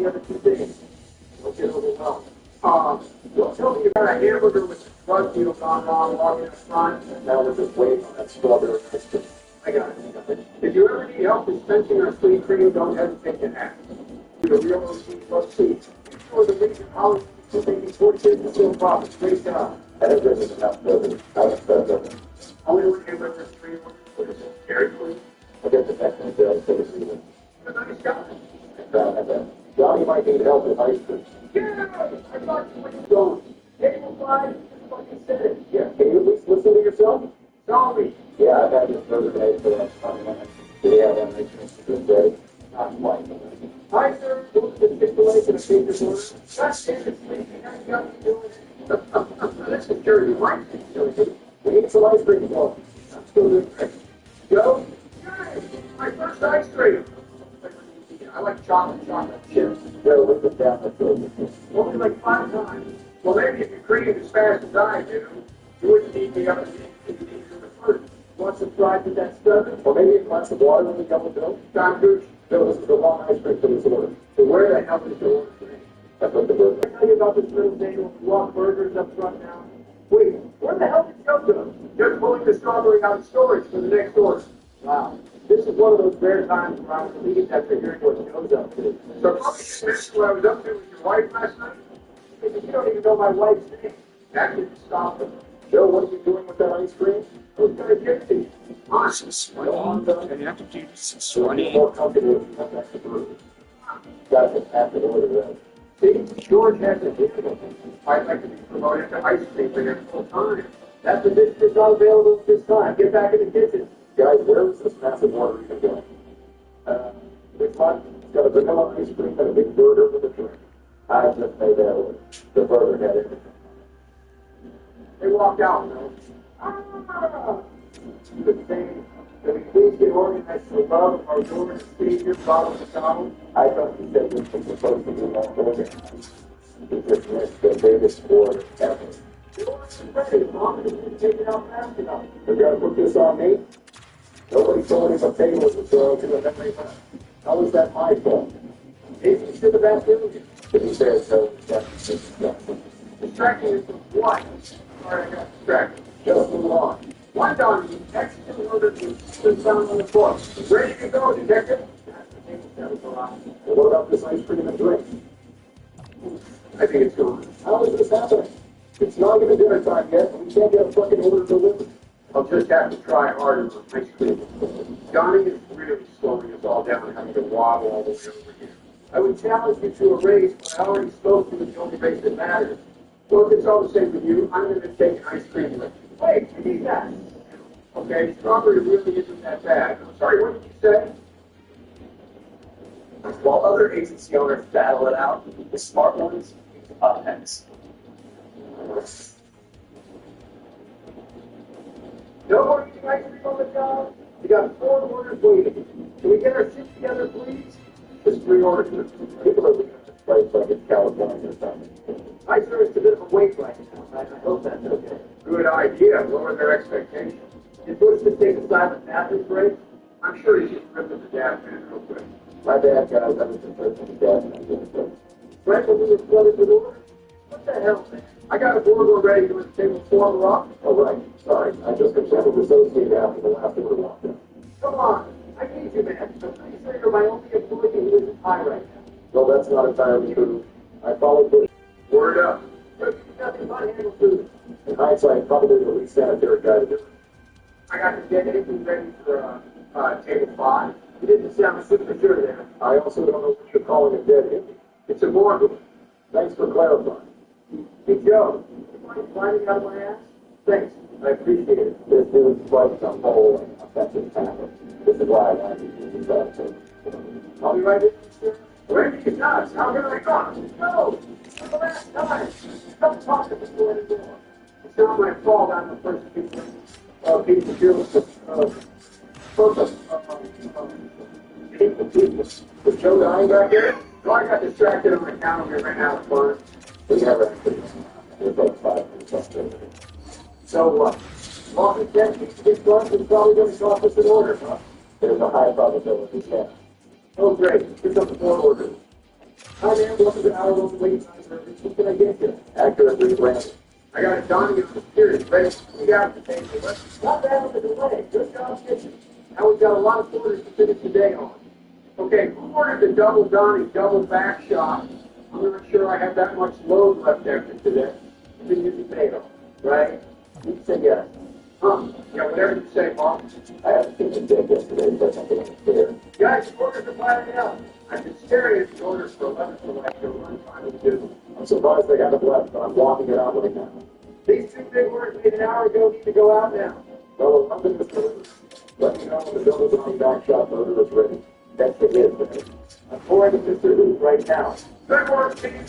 other two things. Don't get overwhelmed. Don't tell me you got a hamburger with the drug deal gone wrong walking in the front. Now we're just waiting on that strawberry ice cream. I got it. If you ever need help dispensing our sweet cream, don't hesitate to ask. You're a real OC plus C. Sure the reason how you're making 46% profits. Great job. That is enough building. Only one hamburger is 3 orders. Very clean. I get the next one down for the season. You're a nice guy. Johnny might need help with ice cream. Yeah, I thought you were going. Table 5, just like you said it. Yeah, can you at least listen to yourself? Sorry. Yeah, I've had this burger today for the last 20 minutes. Did he have that ice cream for good day? Not quite. Hi, sir. Move the Chick-fil-A to the paper order. Gosh, damn it, sleeping. How you got me doing it? That's security. Right? We need some ice cream, Paul. I'm still doing great. Joe? Good. My first ice cream. I like chocolate chips. Joe, look it down the throat. Only like 5 times. Well, maybe if you cream as fast as I do, you wouldn't need me up in the fruit. Want some fries with that stuff? Or maybe a glass of water when we come with Bill? John Gooch. Bill, this is the wrong ice cream for this order. So where the hell is the order? That's what the burger. I tell you about this little thing with raw burgers up front now. Wait, where the hell did Joe go? Just pulling the strawberry out of storage for the next order. Wow. This is one of those rare times where I was relieved after hearing what Joe's up to. So probably you mentioned what I was up to with your wife last night? Because you don't even know my wife's name. That didn't stop it. Joe, what are you doing with that ice cream? Who's going to get to you? Some sweaty. And you have to do some sweaty. More comfortable if you have extra burger. Got to have to order that. See, George has a difficulty. I'd like to be promoted to ice cream for him full time. That position is not available at this time. Get back in the kitchen. Guys, where is this massive order even going? This one, it's got a vanilla ice cream and a big burger with a drink. I just made that order. The burger had everything. They walked out, though. Good thing. Can we please get organized to above our Lord and Savior, Father McDonald? I thought you said this was supposed to be more organized. We just missed the biggest order ever. The order's ready, Mom. We didn't take it out fast enough. They're going to put this on me? Nobody told him a table was thrown to the memory left. How is that my fault? Maybe you should have asked him. But he said so. Distracting is what? Sorry, I got distracted. Just move on. One donkey, execute order to sit down on the floor. Ready to go, detective? Well, what about this ice cream and drink? I think it's gone. How is this happening? It's not even dinner time yet, and we can't get a fucking order delivered. I'll just have to try harder with ice cream. Johnny is really slowing us all down, having to waddle all the way over here. I would challenge you to a race, but I already spoke to the only race that matters. Well, if it's all the same with you, I'm going to take an ice cream with you. Wait, you need that. Okay, strawberry really isn't that bad. I'm sorry, what did you say? While other agency owners battle it out, the smart ones use offense. No more eating ice cream on the job? We got 4 orders waiting. Can we get our shit together, please? Just 3 orders. People are leaving this place like it's California or something. I sure it's a bit of a wait right now. I hope that's okay. Good idea. Lower their expectations. Did Bush just take a silent bathroom break? I'm sure he should rip at the dash man real quick. My bad, guys. I was just ripping the dash man. Frank, will we have flooded with orders? What the hell, man? I got a board ready to the table 4 rock. Oh, right. Sorry. I just considered associated after the last order walked in. Come on. I need you, man. I'm pretty sure you're my only employee who isn't high right now. Well, that's not entirely true. I followed Bush. Word up. But nothing but handle food. In hindsight, probably the least sanitary guy to do it. I got to get anything ready for table 5. You didn't sound super sure there. I also don't know what you're calling a dead Indian. It's a morgue. Thanks for clarifying. Hey, Joe, you mind climbing out of my ass? Thanks. I appreciate it. This dude's like some whole offensive tackle. This is why I wanted you to use that too. I'll be right with you, sir. Where are you nuts? How can I not? No! For the last time! Don't talk to me before the door. It's not my fault I'm the first piece of purpose. Was Joe dying back here? So I got distracted on my counter and ran out of fun. We never actually. We're both 5 minutes frustrated. So what? Office 10 weeks to get lunch is probably going to cost us an order, huh? There's a high probability, yeah. Oh, great. Here's up the 4 orders. Hi, man. Welcome to Our Local Waiting Time Service. What can I get you? Accurately branded. I got a Donnie on the spirit ready to feed out the table. Not bad with the delay. Good job, kitchen. Now we've got a lot of orders to finish the day on. Okay, who ordered the double Donnie, double back shot? I'm not sure I have that much load left after today. You can use the potato, right? You say yes. Huh? Yeah, whatever you say, Mom. I haven't seen the deck yesterday, but I'm going to clear. Guys, orders are piling up. I've been staring at the orders for 11 for like a run time of the I'm surprised they haven't left, but I'm walking it out right now. These two big orders made an hour ago need to go out now. Well, I'm going to let me know when the double Donnie back shot order is ready. That's the hit, man. I'm pouring to Mr. Hoop right now. Good work, team.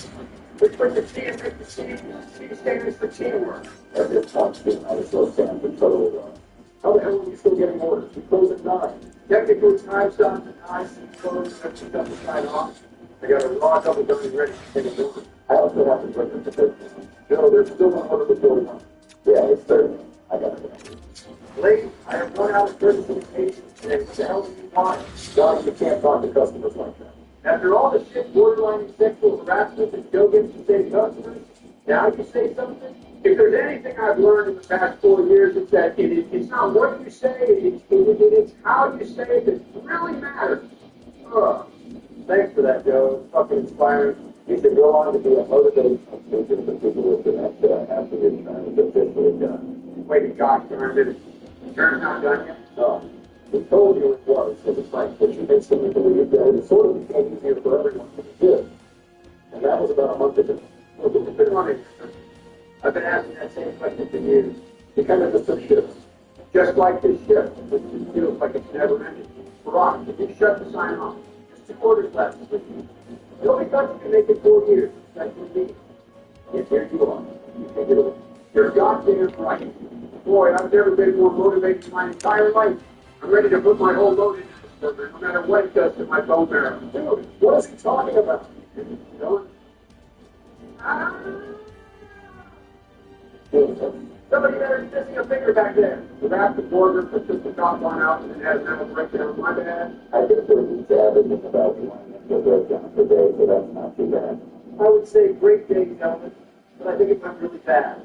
We put the T and make the C. C stands for teamwork. At this point, Steve, I was so sad for totally wrong. How the hell are we still getting orders? We close at 9. Technically, time stops at 9, so we close at 2 to sign off. I got a raw double Donnie ready to take a order. I also have to bring them to 13. No, there's still one order for 41. Yeah, it's 30. I got it. Lady, I have run out of courtesy and patience today. What the hell do you want? Johnny, you can't talk to customers like that. After all the shit borderline sexual harassment and go-gets to say customers, now you say something? If there's anything I've learned in the past 4 years, it's that it's not what you say, it's how you say it that really matters. Thanks for that, Joe. It's fucking inspiring. You should go on to be a motivational speaker for people who connect after your term is officially done. Wait, gosh darn it. The term's not done yet? No. We told you it was, so it's like, but you instantly believed that it sort of became easier for everyone to do. And that was about a month ago. Well, who's been on it? I've been asking that same question for years. You kind of just took shifts. Just like this shift, which just feels like it's never ending. Rock, you shut the sign off. There's 2 orders left. The only country can make it 4 years. That's what me. Yes, here you are. You take it away. You're goddamn right. Boy, I've never been more motivated in my entire life. I'm ready to put my whole load into this program, no matter what it does to my bone marrow. Dude, what is he talking about? You know? Somebody better be missing a finger back there. The rapid border puts the top one out and has now a breakdown. My bad. I guess there was a averaging about 1 breakdown per day, so that's not too bad. I would say great day, gentlemen, but I think it went really bad.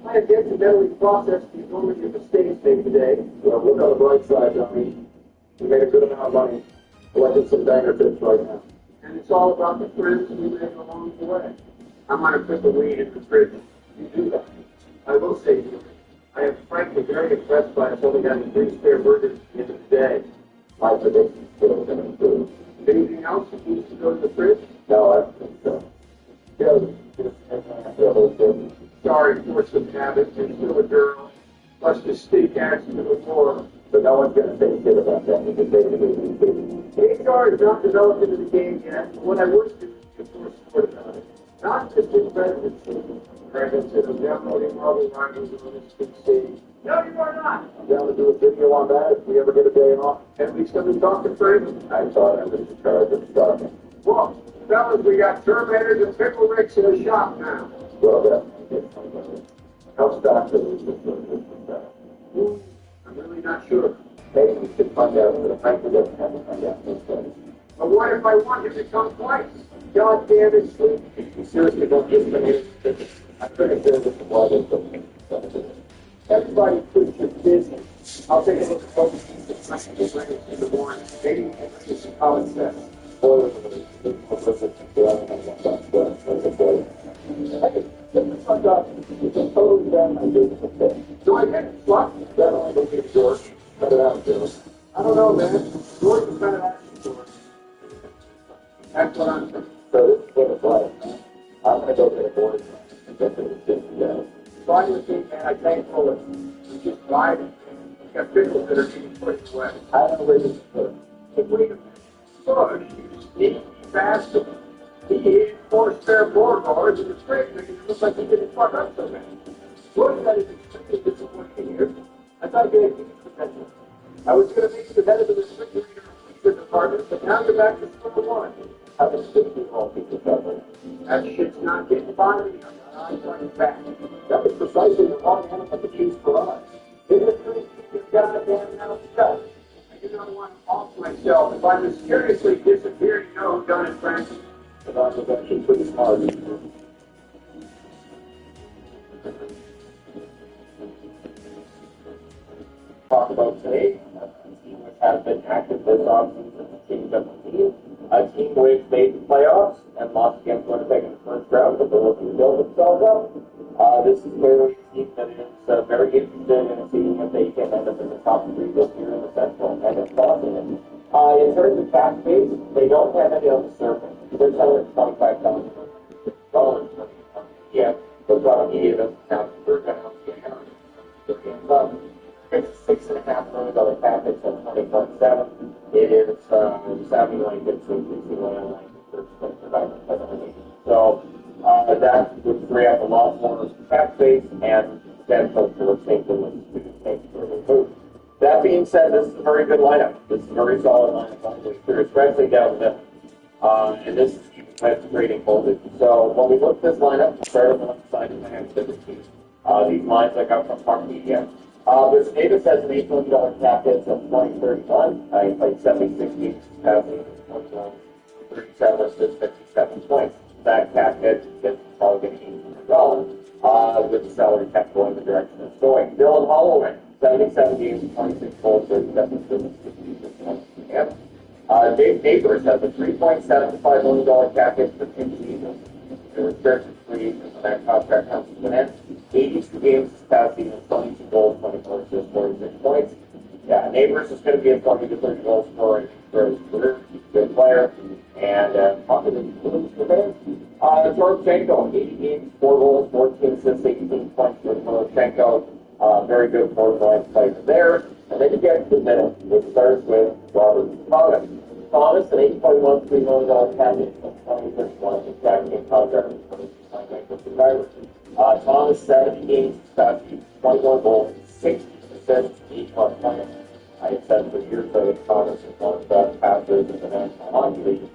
I have yet to mentally process the enormity of mistakes made today. Well, look on the bright side, Johnny. We made a good amount of money. Collecting some banger tips right now. And it's all about the friends we made along the way. I'm going to put the weed in the fridge. You do that. I will say to you, I am frankly very impressed by us only having 3 spare burgers at the end of the day. My predictions still going to improve. Anything else that needs to go to the fridge? No, I don't think so. Sorry, force of habit, you're still a girl. Plus the steak adds to the war. But no one's going to say shit about that because they can be HR is not developed into the game yet. What I would do is to force support about it. Not just in presidency. President of downloading all the rivals on this PC. No, you are not. I'm down to do a video on that if we ever get a day off. At least I've been talking friends. I thought I was in charge of starting. Well, fellas, we got Terminators and Pickle Ricks in the shop now. Well, that's how stock is I'm really not sure. Maybe we should find out, but frankly doesn't have to find out this way. But what if I want him to come twice? God damn it, sleep. You seriously don't just finish. I couldn't do this while there's something. Everybody puts your business. I'll take a look at all the things that I can bring in the morning. Maybe we can get some common sense. Or totally down my business. So I get what? That only goes to George. Cut it out, Joe. I don't know, man. George is kind of asking for it. That's what I'm saying. So this is what it's like. I'm going to go get a board and get to the system down. Fine with me, man. I can't pull it. You just ride it. You got pickles that are being pushed away. I don't know where this is put. But wait a minute. Bush, you sneaky bastard. He hid 4 spare board in the fridge, making it look like he didn't fuck up so bad. Bush, that is extremely disappointing here. I thought you had huge potential. I was going to make you the head of the refrigerator and freezer department, but now you're back to square one. How does 50 all people cover? That shit's not getting by me. I'm not going back. That was precisely the wrong animal to choose for us. Didn't it keep your goddamn mouth shut? I do not want to off myself if I mysteriously disappear, you know, done it, Francis. that was actually pretty smart. Talk about today, a team which has been active this offseason, the King team. A team which made the playoffs and lost against Winnipeg in the first round, but they're looking to build themselves up. This is clearly a team that is very interested in seeing if they can end up in the top three this year in the Central and if possible. In terms of cap space, they don't have any on the surface. They're selling $25,000. Yeah, they've got a media doesn't have third down. It's $6.5 million package at 20.7. It is sounding like it's increasingly unlikely to so that would free up a lot more cap space and potential for St. Louis to make further moves. That being said, this is a very good lineup. This is a very solid lineup, especially down the middle. And this is even with grading folded. So when we look at this lineup, we start on the left side of the hands of the team. These lines I got from Park Media. There's Davis has an $8 million cap hit of 2031. He played 76 games, passing 21, 37 assists, 57 points. That cap hit is probably going to be $8 with the salary cap going the direction it's going. Dylan Holloway, 77 games, 26 goals, 37 assists, 56 points. Dave Neighbors has a $3.75 million cap hit for 2 seasons. There was 33 when that contract comes to an end. 82 games this past season, 22 goals, 24 assists, 46 points. Yeah, Neighbors is going to be a 20 to 30 goal scorer for his career. He's a good player. And probably the band. Doroshenko, 80 games, 4 goals, 14 assists, 18 points for Doroshenko. Very good fourth-line player there. And then you get to the middle, which starts with Robert Thomas. Thomas, an $8.13 million package from 2031, his back-end contract with the Sabres. Thomas, 70 games, 21 goals, 60 assists, 81 points. I had said for years that Thomas is one of the best passers in the National Hockey League.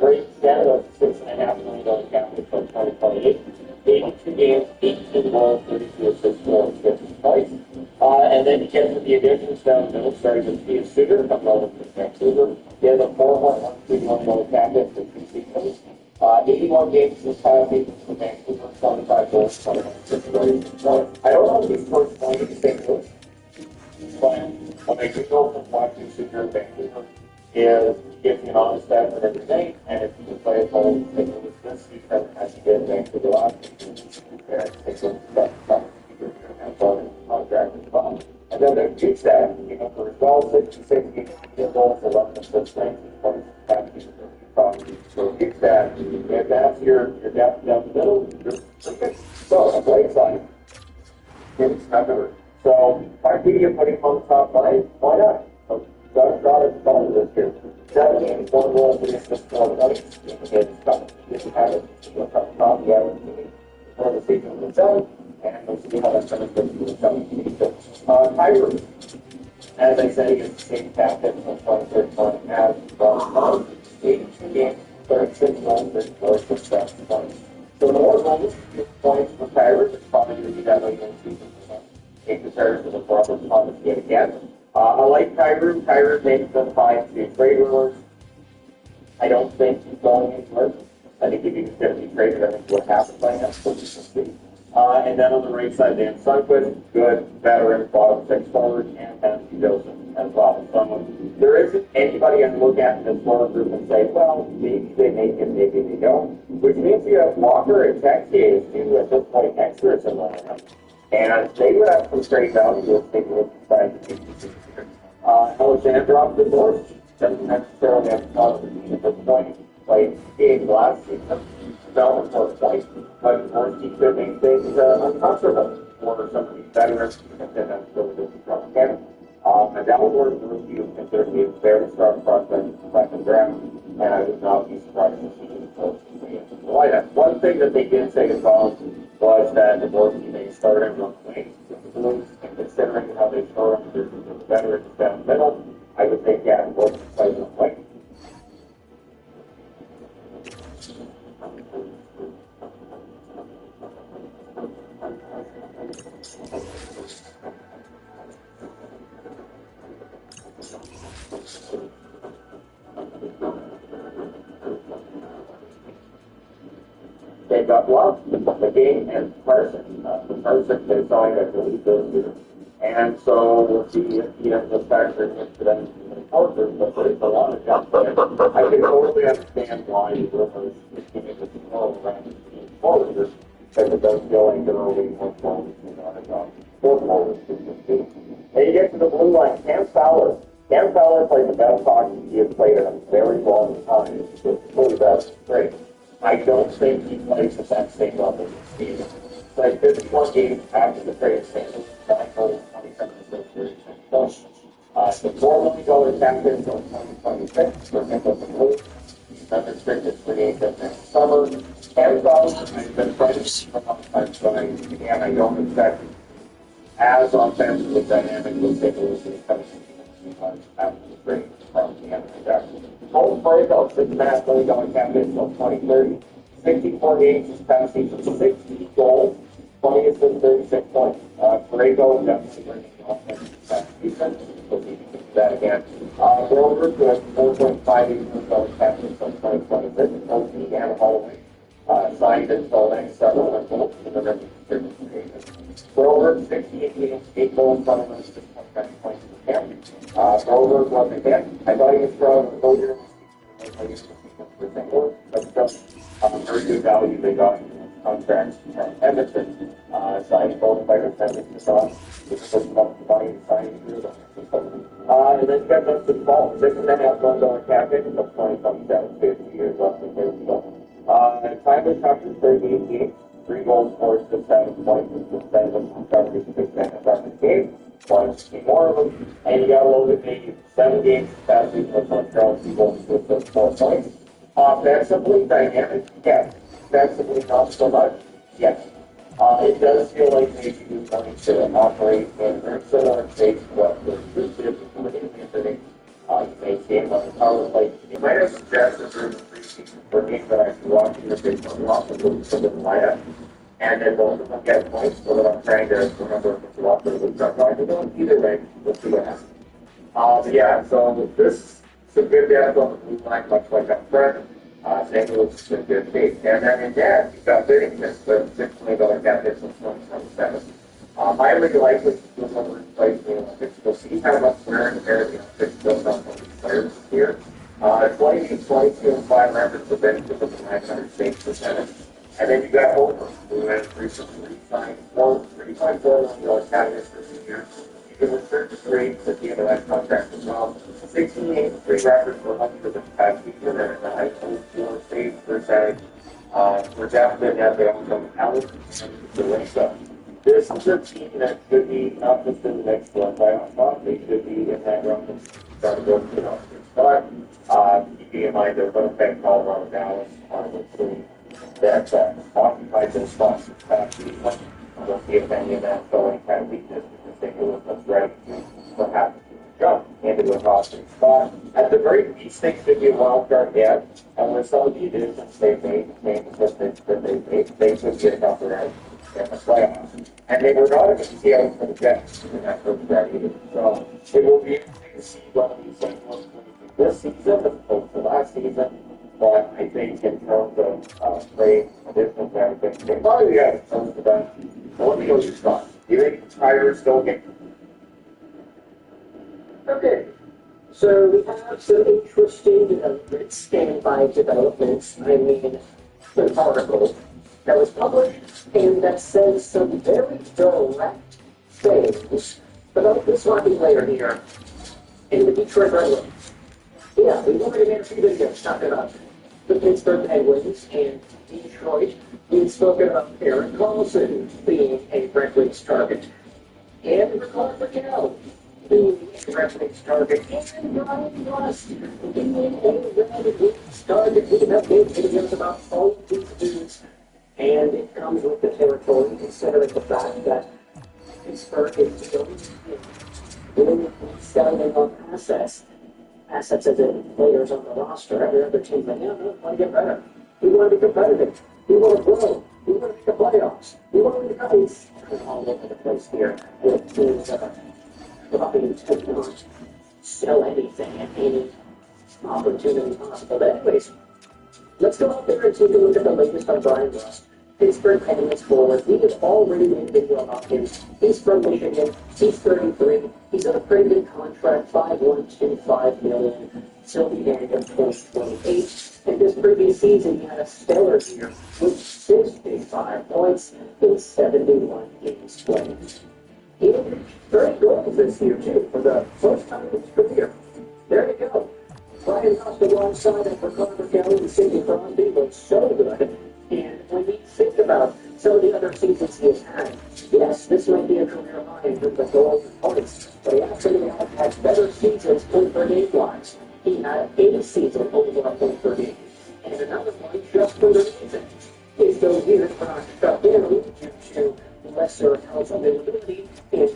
Brady Canada, $6.5 million package from 2028. 82 games, 18 goals, 32 assists, 50 points. And then you get to the additions down the middle, starting with Steve Suter, coming over from Vancouver. He has a $4.13 million package for 2 seasons. 81 games this past season for Vancouver, 25 goals, 21 assists, 46 points. I don't know if he's first point in St. Louis, but what I do know from watching Suter in Vancouver is he gives you an honest effort every day, and if you can play at home in St. Louis this season, as he did in Vancouver last season, St. Louis contract as well. And then there's two stats, for as well, 66 games, goals, 11 assists, 19 points, so big stat. If that's your depth down the middle, you're perfect. So on the right side, it's covered. So Parkedia putting him on the top line, why not? So got his phone this year. 7 games, 1 goal, 3 assists, 4 points. It's tough. This is kind of top. Yeah, for the season itself. And we'll see how that's going to fit the coming season. Kyrie, as I said, he gets the same cap hit from 2031 as Ron. 82 games, 36 goals, 34 assists, points. So the more goals, points for Kyrie, it's probably going to be that way in season in comparison to Robert Thomas yet again. I like Kyrie. Kyrie makes them fine to trade rumors. I don't think he's going anywhere. I think if he's going to be traded, I think what happens by now, so we can see. And then on the right side, Dan Sundquist, good veteran, bottom six forward, and Tennessee Joseph as well. So there isn't anybody I can look at in this forward group and say, well, maybe they make it, maybe they don't. Which means you have Walker and Texier who at this point extras in the lineup. And they would have some great value if they would decide to keep the season here. Alexandrov, the North, doesn't necessarily have to talk to the team at this point. Played games last season. Fell in fourth place, but of course he could make things uncomfortable for some of these veterans and then that's really good to again. And that was where the rookie was considered to be a fairly strong prospect in the second round, and I would not be surprised to see him close to the lineup. One thing that they did say as well was that the Borski may start in one wing, and considering how they score on the veterans down the middle, I would think, yeah, the Borski plays one wing. got blocked. The game ends. Carson is going, I believe, this year. And so we'll see if he ends up factoring into them culture, but there's a lot of jump there. I can totally understand why the Brewers continue to throw around the forward, because it does feel like they're only one forward and not enough. Four forwards to compete. And you get to the blue line, Cam Fowler. Cam Fowler played the best hockey he has played in a very long time. So that's great. I don't think he plays at that same level this season. Like 51 games after the trade standard, 9 goals, 27 assists, points. The $4 million cap hit until 2026 for him with the Blues. He's unrestricted free agent next summer. Cam Fowler has been trying for a long time, so again, I don't expect as offensively dynamic with St. Louis as coming after the trade from the NHL. Cold breakout, $6.5 million cap hit until 2030. 64 games this past season, 60 goals, 20 assists, 36 points. Borrego definitely bringing the offense this past season. We'll see if he can do that again. Grover with $4.58 million cap hit until 2026. Both he and Holloway signed until next summer when both of them are restricted free agents. Grover, 68 games, 8 goals, 1 assist, 29 points per camp. Grover was again. I thought he was strong earlier. But very good value they got in contracts from Edmonton. Signed both players, Edmonton saw, which was about the money signed through them. And then you got Dustin Ball, $6.5 million cap hit until 2027, 50 years left in his deal. Tyler Tucker, 38 games, 3 goals, 4 assists, 7 points, and suspended from coverage, 6.5 games. One more of them, and you got Logan Mayhew, 7 games past season with Montreal, 2 goals, 2 assists, 4 points. Offensively dynamic, yes. Defensively not so much, yes. It does feel like maybe he's going to operate in very similar states to what the Patriots are doing yesterday. You may see him on the power play. You might have suggested during the preseason for games that I'm watching the big one off and move to the lineup. And then both of them get points, so that I'm trying to remember if it's off or it's not going to go. Either way, we'll see what happens. But yeah, so this is a good depth on the blue line, much like up front. St. Louis is in good shape. And then in that, you've got Bennington with $6 million cap hit since 2027. Highly likely to do some replacement in the Olympics. We'll see how much wear and tear the Olympics does on these players here. 28, 22, and 5 records for Bennington with a 900 save percentage. And then you got Holder, who has recently signed $3.4 million cap hit for 2 years. You can return to trades at the end of that contract as well. 16 games, 3 records for 100 this past season, and a high 4 save percentage. We're definitely have the outcome Alex and Delisa. This is a team that should be not just in the next one playoff spot, they should be in that run and start to go to the spot. Keeping in mind they're going to take Colorado, Dallas, the city that occupied those spots this past season. I don't see if any of that going kind of weakness because they knew it was right to perhaps jump into a roster spot. At the very least, they should be a wild card yet. And with some of the additions they've made, that they've made, they should get enough of that in the playoffs. And they were not even Seattle for the Jets in that first round either. So it will be interesting to see what these things look like this season as opposed to last season. But I think in terms of trade additions and everything, they probably got some of the best. So let me know your thoughts. Do you think Tyler's still getting? Okay, so we have some interesting developments, standby developments. I mean, an article that was published and that says some very direct things about this hockey player here in the Detroit Red Wings. Yeah, we've already made a few videos talking about the Pittsburgh Penguins and Detroit. We've spoken about Aaron Carlson being a Red Wings target, and Rickard Rakell being a Red Wings target, and Brian Rust being a Red Wings target. We have made videos about all of these dudes, and it comes with the territory, considering the fact that Pittsburgh is doing selling on assets as in players on the roster. Every other team, like, yeah, we want to get better. We want to be competitive. We want to grow. We want to make the playoffs. We want to be guys all over the place here with teams dropping to not sell anything at any opportunity possible. But anyways, let's go out there and take a look at the latest on Brian Rust. Pittsburgh Penguins forward. We have already made a video about him. He's from Michigan. He's 33. He's on a pretty good contract, $5.125 million till the end of 2028. And this previous season, he had a stellar year with 65 points in 71 games played. He reached 30 goals this year, too, for the first time in his career. There you go. Brian Rust alongside him for Connor Kelly and Sidney Crosby was so good. And when you think about some of the other seasons he has had, yes, this might be a career high in terms of goals and points, but he actually had better seasons point per game wise. He had a season over a point per game. And another one just for the reason is those years were not shut down due to lesser health availability and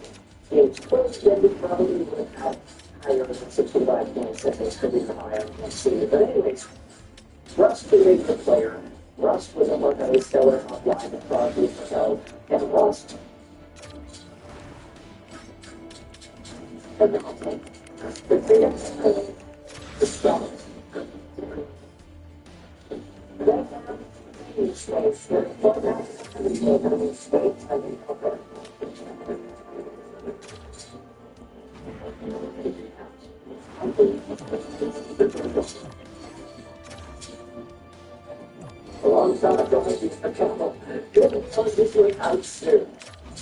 games played, then we probably would have had higher than 65 points at his career high on one season. But anyways, Rust is a good player. Rust was a Marco Stellar top line of Crosby, Patel, and Rust. And the thing is, the Stars. They have huge space. They're far back in the space. I mean, okay. Alongside Dorothy's account, driven on this way out soon,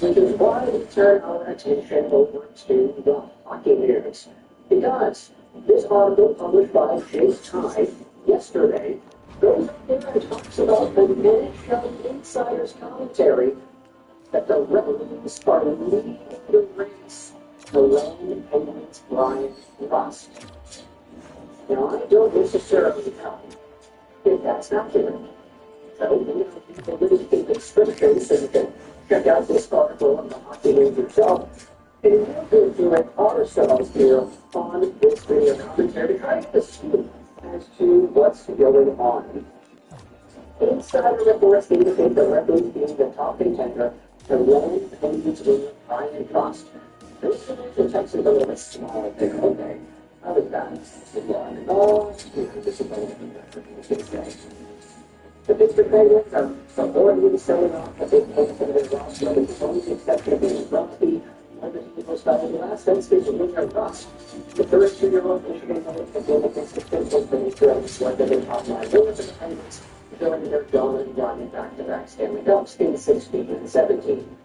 which is why we turn our attention over to the hockey news. Because this article published by Jake Tye yesterday goes up there and talks about the NHL Insider's commentary that the Red Wings are leading the race to land Penguins Brian Rust. Now, I don't necessarily know if that's accurate. So, you can leave the description so you can check out this article on the Hockey News yourself. And we'll go through it ourselves here on this video commentary to try to get a scoop as to what's going on. Insider reports indicate the Red Wings being the top contender to land Penguins winner Brian Rust. This is a text a little bit small there, okay? How is that? The Pittsburgh Penguins are avoiding selling off a big portion of their roster, with the only exception being Crosby, one of the people starting the last sense is Richard Rust. The 32-year-old Michigan Penguins have been against the Pittsburgh Penguins throughout the one of their top line winners of the Penguins, during their dominant run in back-to-back Stanley Cups in 16 and 17.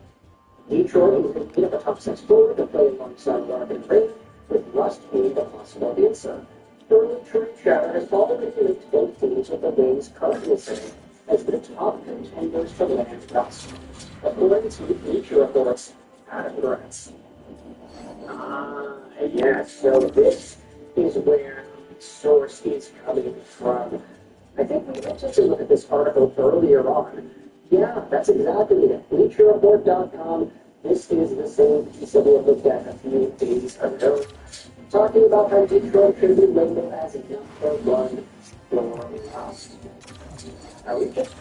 Detroit is going to be the top 6 forward to play alongside Larkin Ray, with Rust being the possible answer. Early trade chatter has already linked both teams with the Wings currently serving as the top contenders to land Rust, according to Bleacher Report's Adam Grants. Yes, so this is where the source is coming from. I think we mentioned to look at this article earlier on. Yeah, that's exactly it. BleacherReport.com. This is the same piece that we looked at a few days ago, talking about how Detroit should be labeled as a number one for Rust. Are we just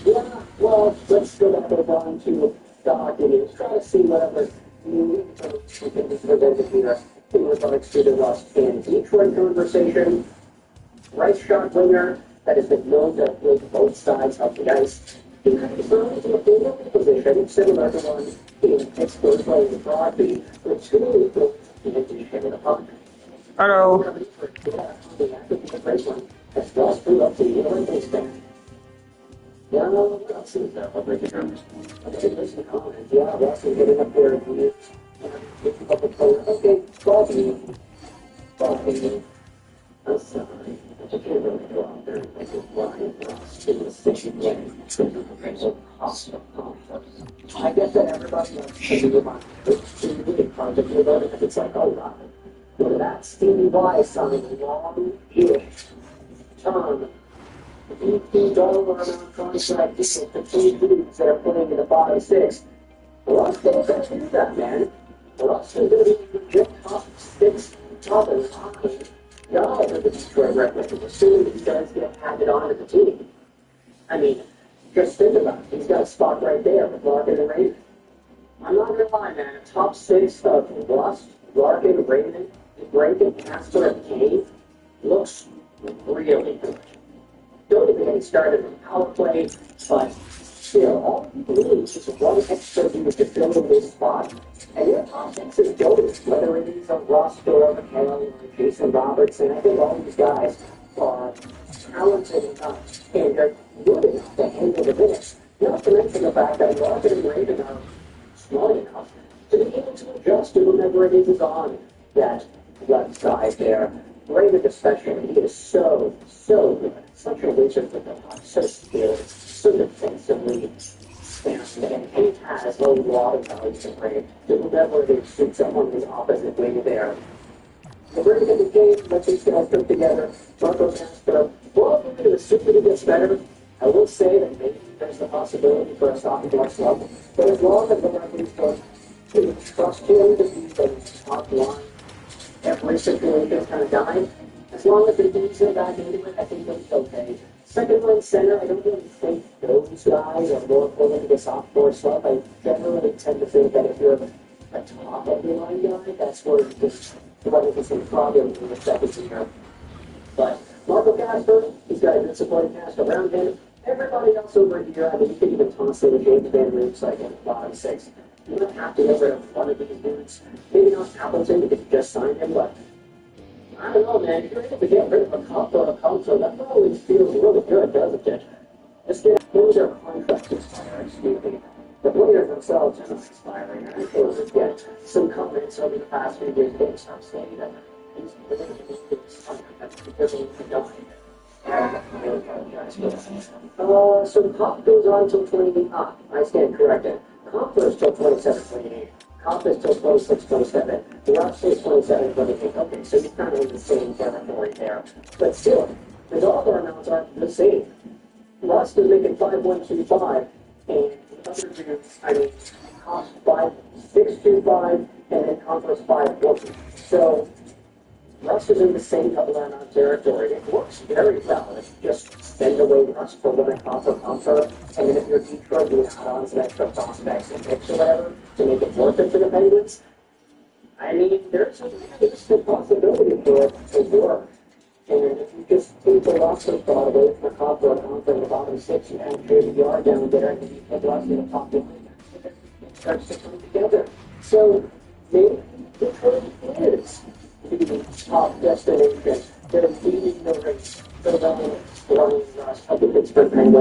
yeah, well, let's go back over on to the hockey news. Try to see whatever new information can be presented here in regards to the Rust and Detroit conversation. Right shot winger that has been known to play both sides of the ice. He could thrown into a favorable position similar to one in Pittsburgh playing Crosby, with 2 equals in addition to the puck. Hello. As well as through up to the Olympics band. Yeah, what else is there? Okay, listen to comments. Yeah, Ross is getting up there and weird. Okay, Crosby. I'm sorry. I can't really go out there and make a Brian Rust in the station game. I get that everybody wants to do about it. It's really project about it. It's like, oh, God. Look at that. Stevie Y signed a long-ish term. $18 amount contract deal for 2 dudes that are putting in the bottom 6. Rust ain't going to do that, man. Rust is going to be legit top 6, top and hockey guy for the Detroit Red Wings, assuming these guys get handed on to the team. I mean, just think about it. He's got a spot right there with Larkin and Raymond. I'm not going to lie, man. A top 6 of Rust, Larkin, Raymond, Rankin, Casper, and Kane looks really good. getting started on power play, but still, all you need is one extra dude to fill in this spot, and your top six is golden, whether it is a Ross or a McHale or Jason Robertson. I think all these guys are talented enough and are good enough to handle the minutes. Not to mention the fact that Roger and Raven are smart enough to be able to adjust to whomever it is on that left side there. Raven especially, he is so good. Such a wizard with the puck, so skilled, so defensively sound, and he has a lot of value to bring to whomever it is suits up on his opposite wing there. The very end of the game, let these guys come together. Marco Castro, well, if the super gets better, I will say that maybe there's the possibility for a sophomore slump, but as long as the referees don't trust him to be the top line, every situation is kind of dying. As long as they can sit back into it, I think they'll be okay. Second line center, I don't really think those guys are more prone to the sophomore slump. I generally tend to think that if you're a top of the line guy, that's where you just run into some problems in the second year. But Marco Castro, he's got a good supporting cast around him. Everybody else over here, I mean, you could even toss in a James Van Riemsdyk like in the bottom six. You don't have to get rid of one of these dudes. Maybe not Appleton, you could just sign him, but I don't know, man. If you're able to get rid of a cop or a console, that always feels really good, doesn't it? Just get when their contracts expire, excuse me. The players themselves are not expiring. I think we'll get some comments over the past few days getting some saying that these players contracts because of the so the cop goes on until 28. I stand corrected. Comp goes till 27-28. Comp is till 26-27. The Ross is 27-28. Okay, so you're kind of in the same territory there. But still, the dollar amounts aren't the same. Ross is making 5.125, and the other dudes, I mean, Comp's 5.625, and then Comp was 5.40. So Russ is in the same double amount territory. It works very well. If you just send away Russ for one comfort, and then if you're Detroit, you add on some extra prospects and picks or whatever to make it worth it for the Penguins. I mean, there's a possibility for it to work. And if you just take the roster spot away from a comfort in the bottom six, you have Trade Yard down there, and you put Russ in the top line, it starts to come together. So maybe Detroit is the top destination. They're leading the race for the scoring rush of the Pittsburgh Penguins.